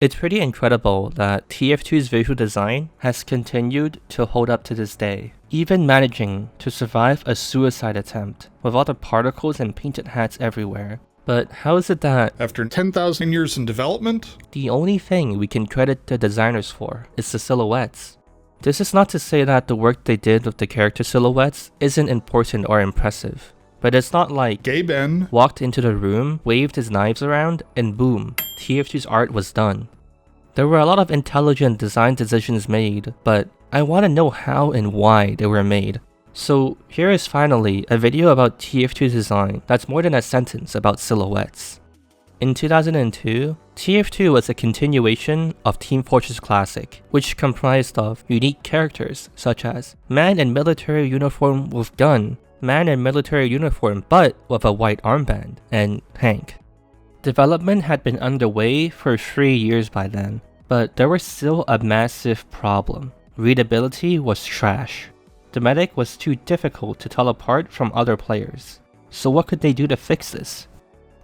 It's pretty incredible that tf2's visual design has continued to hold up to this day, even managing to survive a suicide attempt with all the particles and painted hats everywhere. But how is it that, after 10,000 years in development, the only thing we can credit the designers for is the silhouettes? This is not to say that the work they did with the character silhouettes isn't important or impressive, but it's not like Gay Ben walked into the room, waved his knives around, and boom, tf2's art was done. There were a lot of intelligent design decisions made, but I want to know how and why they were made. So here is finally a video about tf2's design that's more than a sentence about silhouettes. In 2002, tf2 was a continuation of Team Fortress Classic, which comprised of unique characters such as man in military uniform with gun, man in military uniform but with a white armband, and Hank. Development had been underway for 3 years by then, but there was still a massive problem. Readability was trash. The medic was too difficult to tell apart from other players. So what could they do to fix this?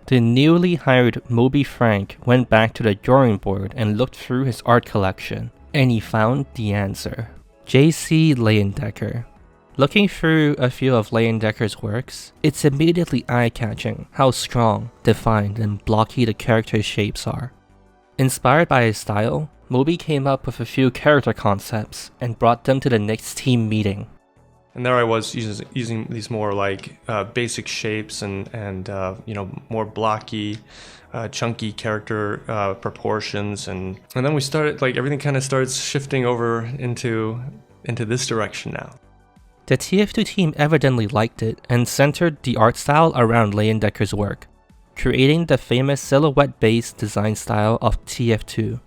The newly hired Moby Frank went back to the drawing board and looked through his art collection, and he found the answer. J.C. Leyendecker. Looking through a few of Leyendecker's works, it's immediately eye-catching how strong, defined, and blocky the character's shapes are. Inspired by his style, Moby came up with a few character concepts and brought them to the next team meeting. And there I was using these more like basic shapes and more blocky, chunky character proportions, and then we started, like, everything kind of starts shifting over into this direction now. The tf2 team evidently liked it and centered the art style around Leyendecker's work, creating the famous silhouette-based design style of tf2.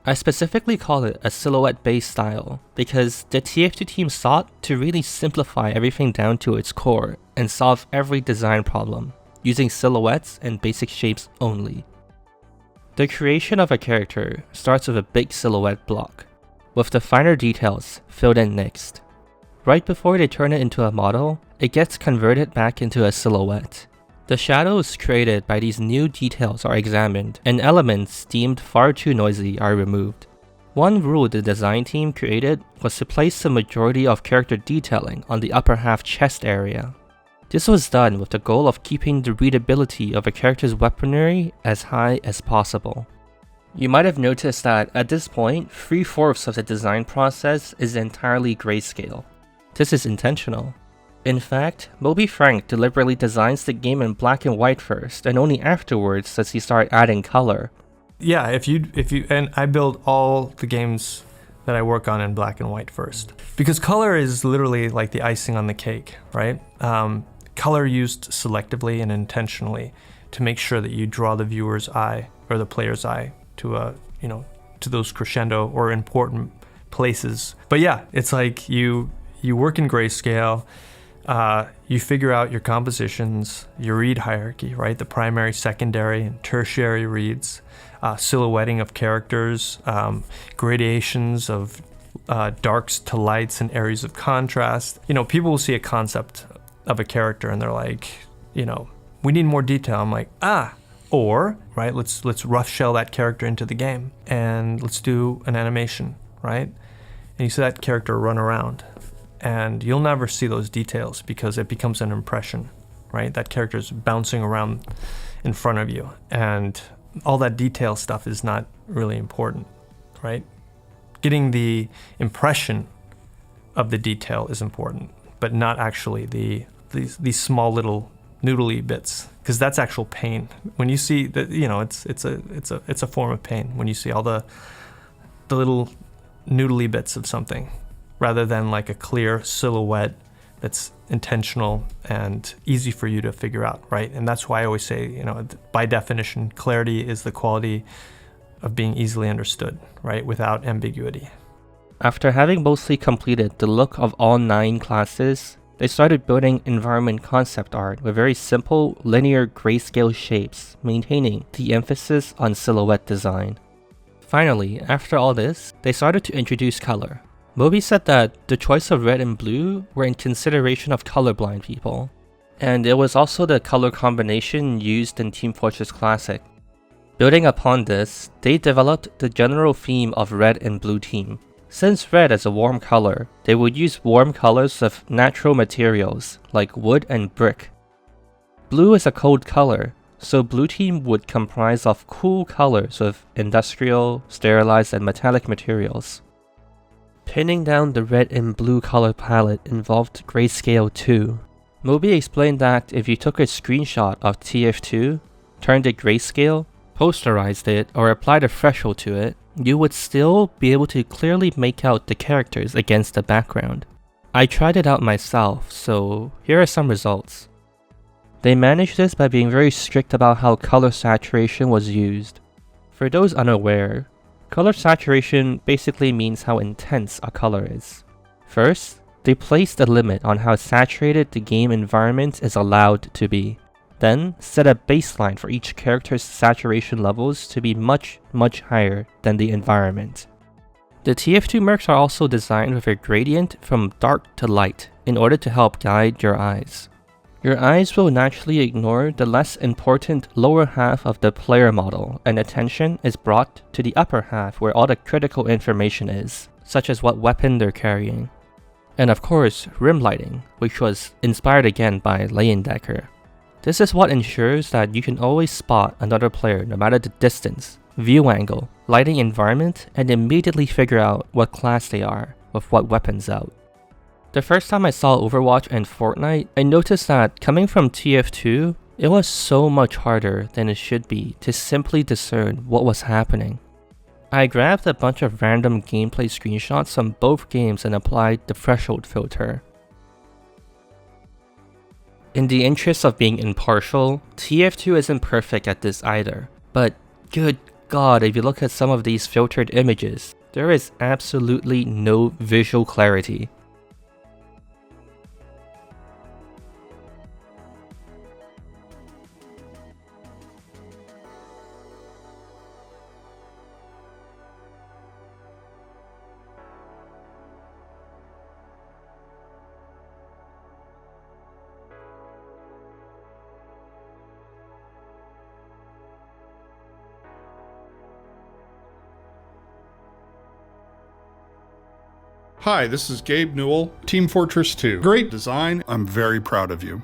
I specifically call it a silhouette-based style because the tf2 team sought to really simplify everything down to its core and solve every design problem, using silhouettes and basic shapes only. The creation of a character starts with a big silhouette block, with the finer details filled in next. Right before they turn it into a model, it gets converted back into a silhouette. The shadows created by these new details are examined, and elements deemed far too noisy are removed. One rule the design team created was to place the majority of character detailing on the upper half chest area. This was done with the goal of keeping the readability of a character's weaponry as high as possible. You might have noticed that at this point, 3/4 of the design process is entirely grayscale. This is intentional. In fact, Moby Frank deliberately designs the game in black and white first, and only afterwards does he start adding color. Yeah, and I build all the games that I work on in black and white first, because color is literally like the icing on the cake, right? Color used selectively and intentionally to make sure that you draw the viewer's eye or the player's eye to to those crescendo or important places. But yeah, it's like you work in grayscale. You figure out your compositions, your read hierarchy, right? The primary, secondary, and tertiary reads, silhouetting of characters, gradations of darks to lights and areas of contrast. People will see a concept of a character and they're like, we need more detail. I'm like, or, right, let's rough shell that character into the game and let's do an animation, right? And you see that character run around. And you'll never see those details because it becomes an impression, right? That character's bouncing around in front of you, and all that detail stuff is not really important, right? Getting the impression of the detail is important, but not actually these small little noodly bits, because that's actual pain. When you see that, it's a form of pain when you see all the little noodly bits of something, rather than like a clear silhouette that's intentional and easy for you to figure out, right? And that's why I always say, by definition, clarity is the quality of being easily understood, right? Without ambiguity. After having mostly completed the look of all 9 classes, they started building environment concept art with very simple, linear grayscale shapes, maintaining the emphasis on silhouette design. Finally, after all this, they started to introduce color. Moby said that the choice of red and blue were in consideration of colorblind people, and it was also the color combination used in Team Fortress Classic. Building upon this, they developed the general theme of red and blue team. Since red is a warm color, they would use warm colors of natural materials like wood and brick. Blue is a cold color, so blue team would comprise of cool colors of industrial, sterilized, and metallic materials. Pinning down the red and blue color palette involved grayscale too. Moby explained that if you took a screenshot of tf2, turned it grayscale, posterized it, or applied a threshold to it, you would still be able to clearly make out the characters against the background. I tried it out myself, so here are some results. They managed this by being very strict about how color saturation was used. For those unaware, color saturation basically means how intense a color is. First, they placed a limit on how saturated the game environment is allowed to be. Then, set a baseline for each character's saturation levels to be much higher than the environment. The tf2 mercs are also designed with a gradient from dark to light in order to help guide your eyes. Your eyes will naturally ignore the less important lower half of the player model, and attention is brought to the upper half where all the critical information is, such as what weapon they're carrying. And of course, rim lighting, which was inspired again by Leyendecker. This is what ensures that you can always spot another player no matter the distance, view angle, lighting environment, and immediately figure out what class they are with what weapons out. The first time I saw Overwatch and Fortnite, I noticed that coming from tf2, it was so much harder than it should be to simply discern what was happening. I grabbed a bunch of random gameplay screenshots from both games and applied the threshold filter. In the interest of being impartial, tf2 isn't perfect at this either, but good god, if you look at some of these filtered images, there is absolutely no visual clarity. Hi, this is Gabe Newell, Team Fortress 2. Great design. I'm very proud of you.